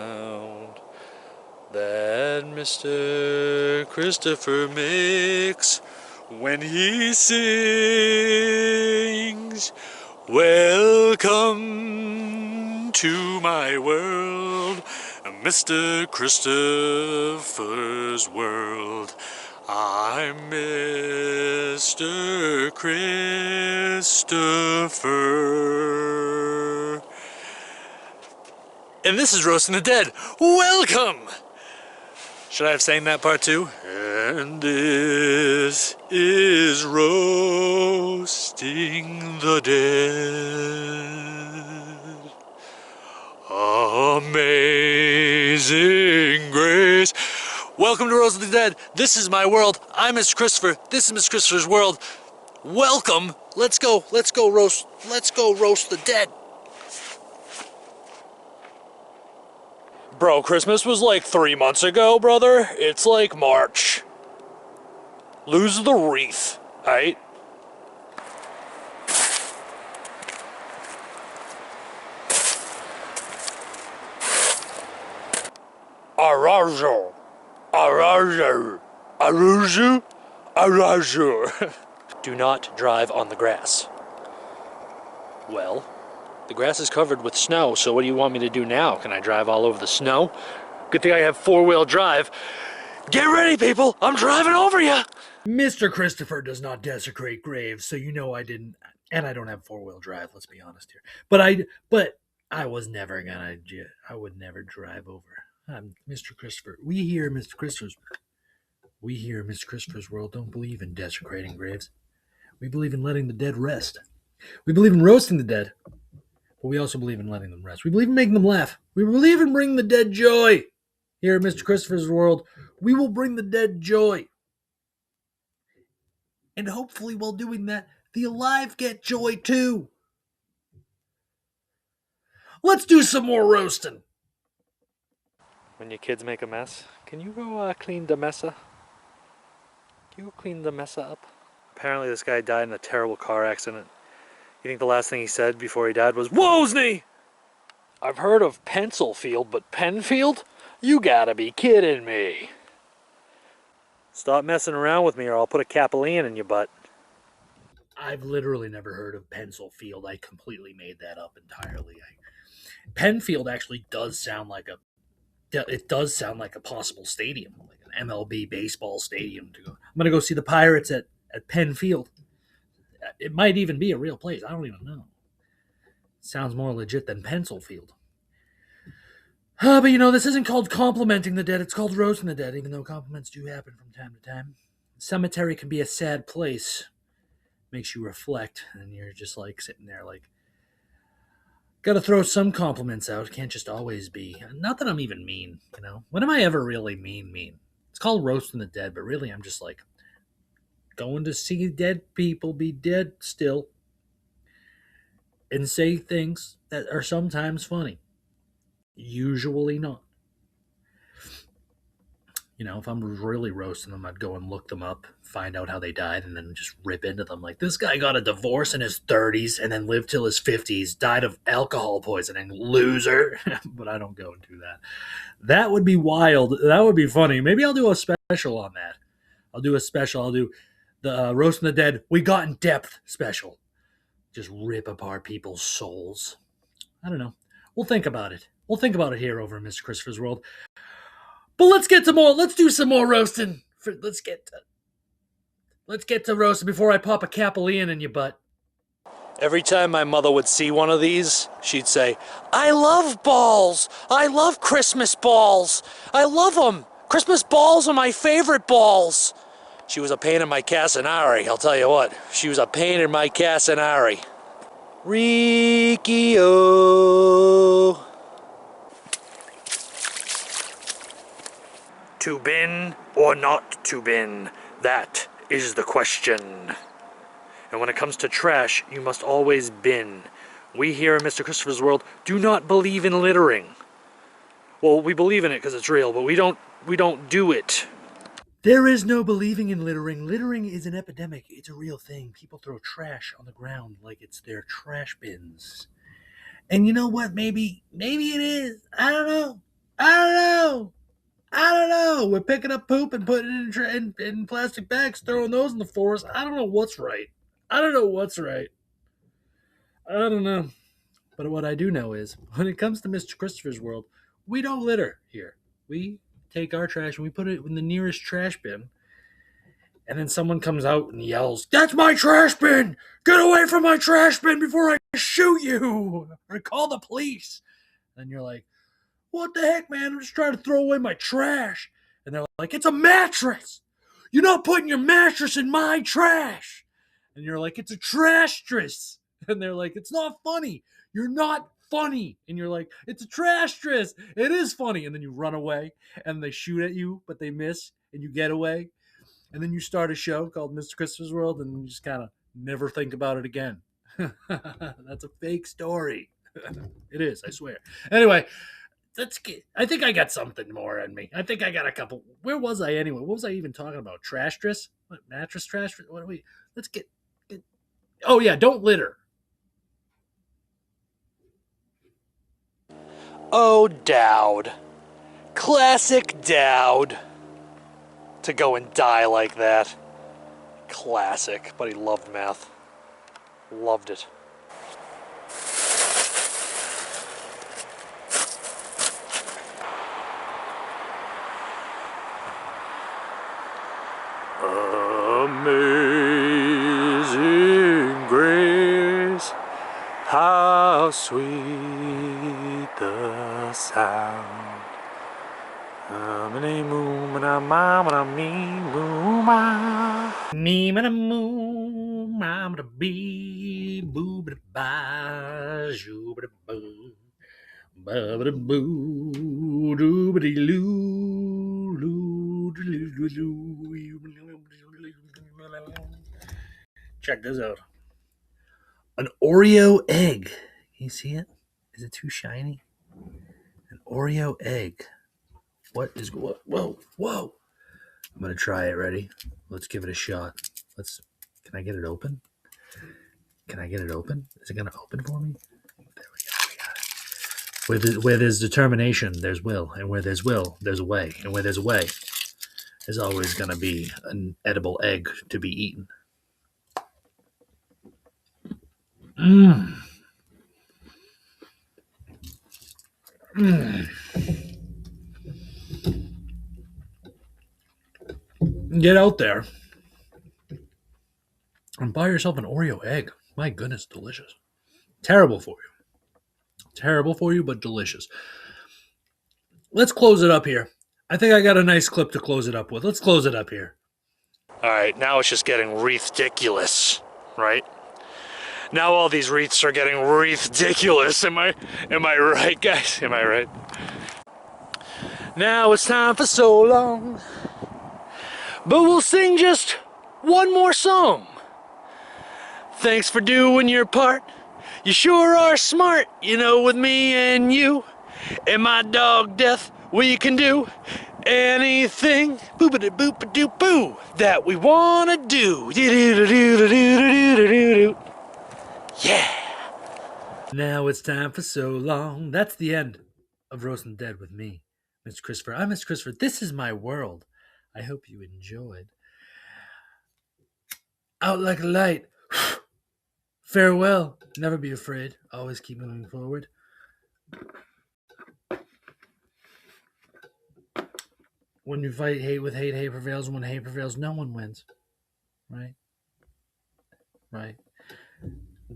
sound that Mr. Christopher makes when he sings. Welcome to my world, Mr. Christopher's world. I'm Mr. Christopher. And this is Roasting the Dead. Welcome! Should I have sang that part too? And this is Roasting the Dead. Amazing Grace. Welcome to Roasting the Dead. This is my world. I'm Mr. Christopher. This is Mr. Christopher's world. Welcome. Let's go roast the dead. Bro, Christmas was like 3 months ago, brother. It's like March. Lose the wreath, alright? Arajo. Arajo. Arajo. Arajo. Do not drive on the grass. Well, the grass is covered with snow, so what do you want me to do now? Can I drive all over the snow? Good thing I have four-wheel drive. Get ready, people! I'm driving over you! Mr. Christopher does not desecrate graves, so you know I didn't, and I don't have four-wheel drive, let's be honest here. But I was never gonna, I would never drive over. Mr. Christopher. We here in Mr. Christopher's world don't believe in desecrating graves. We believe in letting the dead rest. We believe in roasting the dead. But we also believe in letting them rest. We believe in making them laugh. We believe in bringing the dead joy. Here at Mr. Christopher's world, we will bring the dead joy. And hopefully while doing that, the alive get joy too. Let's do some more roasting. When your kids make a mess, can you go clean the messa? Can you clean the messa up? Apparently this guy died in a terrible car accident. You think the last thing he said before he died was, "Wozni!" I've heard of Pencilfield, but Penfield? You gotta be kidding me. Stop messing around with me or I'll put a capillion in your butt. I've literally never heard of Pencilfield. I completely made that up entirely. Penfield actually does sound like a possible stadium, like an MLB baseball stadium to go. I'm gonna go see the Pirates at Penfield. It might even be a real place. I don't even know. Sounds more legit than Pencilfield. But this isn't called complimenting the dead. It's called roasting the dead, even though compliments do happen from time to time. Cemetery can be a sad place. Makes you reflect, and you're just like sitting there like, gotta throw some compliments out. Can't just always be. Not that I'm even mean, When am I ever really mean? It's called roasting the dead, but really I'm just like, going to see dead people be dead still and say things that are sometimes funny. Usually not. If I'm really roasting them, I'd go and look them up, find out how they died, and then just rip into them. Like, this guy got a divorce in his 30s and then lived till his 50s, died of alcohol poisoning. Loser. But I don't go and do that. That would be wild. That would be funny. Maybe I'll do a special on that. I'll do the Roasting the Dead, We Got in Depth special. Just rip apart people's souls. I don't know. We'll think about it. We'll think about it here over in Mr. Christopher's world. But let's do some more roasting. Let's get to roasting before I pop a capillion in your butt. Every time my mother would see one of these, she'd say, "I love balls. I love Christmas balls. I love them. Christmas balls are my favorite balls." She was a pain in my cassinari, I'll tell you what. She was a pain in my cassinari. Riccio. To bin or not to bin? That is the question. And when it comes to trash, you must always bin. We here in Mr. Christopher's world do not believe in littering. Well, we believe in it because it's real, but we don't do it. There is no believing in littering. Littering is an epidemic. It's a real thing. People throw trash on the ground like it's their trash bins. And you know what? Maybe it is. I don't know. I don't know. I don't know. We're picking up poop and putting it in plastic bags, throwing those in the forest. I don't know what's right. I don't know what's right. I don't know. But what I do know is, when it comes to Mr. Christopher's world, we don't litter here. We take our trash and we put it in the nearest trash bin. And then someone comes out and yells, "That's my trash bin! Get away from my trash bin before I shoot you! Or call the police!" And you're like, "What the heck, man? I'm just trying to throw away my trash." And they're like, "It's a mattress! You're not putting your mattress in my trash!" And you're like, "It's a trash-tress." And they're like, "It's not funny. You're not funny." And you're like, "It's a trash-tress. It is funny." And then you run away and they shoot at you, but they miss and you get away. And then you start a show called Mr. Christopher's World and you just kind of never think about it again. That's a fake story. It is, I swear. Anyway, I think I got something more in me. I think I got a couple. Where was I anyway? What was I even talking about? Trash-tress? What, mattress trash? What are we? Let's get. Oh yeah, don't litter. Oh, Dowd. Classic Dowd. To go and die like that. Classic. But he loved math. Loved it. Amazing grace, how sweet the sound. Me mana moo, mama da bee, boo ba ba, shoo ba boo, ba ba boo, doo ba loo, loo, loo. Check this out. An Oreo egg. Can you see it? Is it too shiny? An Oreo egg. What is what? Whoa, whoa! I'm gonna try it. Ready? Let's give it a shot. Let's. Can I get it open? Can I get it open? Is it gonna open for me? There we go. We got it. Where there's determination, there's will, and where there's will, there's a way, and where there's a way, there's always gonna be an edible egg to be eaten. Mmm. Mmm. Get out there and buy yourself an Oreo egg. My goodness, delicious. Terrible for you. Terrible for you, but delicious. Let's close it up here. I think I got a nice clip to close it up with. Let's close it up here. Alright, now it's just getting ridiculous, right? Now all these wreaths are getting ridiculous. Am I right, guys? Am I right? Now it's time for so long. But we'll sing just one more song. Thanks for doing your part. You sure are smart, you know, with me and you. And my dog Death, we can do anything boop-a-doo-boop-a-doo-boo that we wanna do. Yeah. Now it's time for so long. That's the end of Roasting Dead with me, Mr. Christopher. I'm Mr. Christopher. This is my world. I hope you enjoyed. Out like a light. Farewell. Never be afraid. Always keep moving forward. When you fight hate with hate, hate prevails. When hate prevails, no one wins. Right? Right.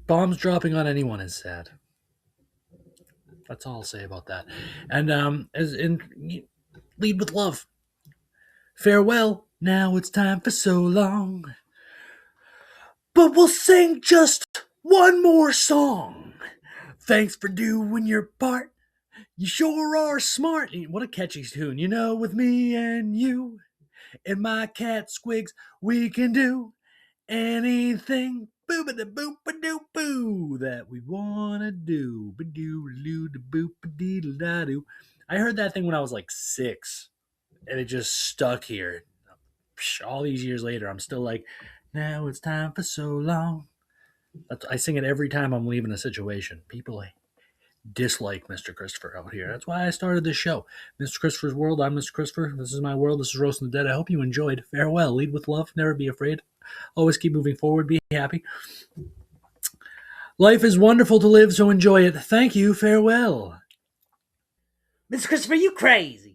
Bombs dropping on anyone is sad. That's all I'll say about that. And lead with love. Farewell. Now it's time for so long. But we'll sing just one more song. Thanks for doing your part. You sure are smart. What a catchy tune. You know, with me and you and my cat Squigs, we can do anything boop-a-da-boop-a-doo-boo that we want to do. Ba-doo-doo-da-boop-a-dee-da-doo. I heard that thing when I was like 6, and it just stuck here. All these years later, I'm still like, now it's time for so long. I sing it every time I'm leaving a situation. People dislike Mr. Christopher out here. That's why I started this show. Mr. Christopher's World. I'm Mr. Christopher. This is my world. This is Roasting the Dead. I hope you enjoyed. Farewell. Lead with love. Never be afraid. Always keep moving forward. Be happy. Life is wonderful to live, so enjoy it. Thank you. Farewell. Mr. Christopher, you crazy.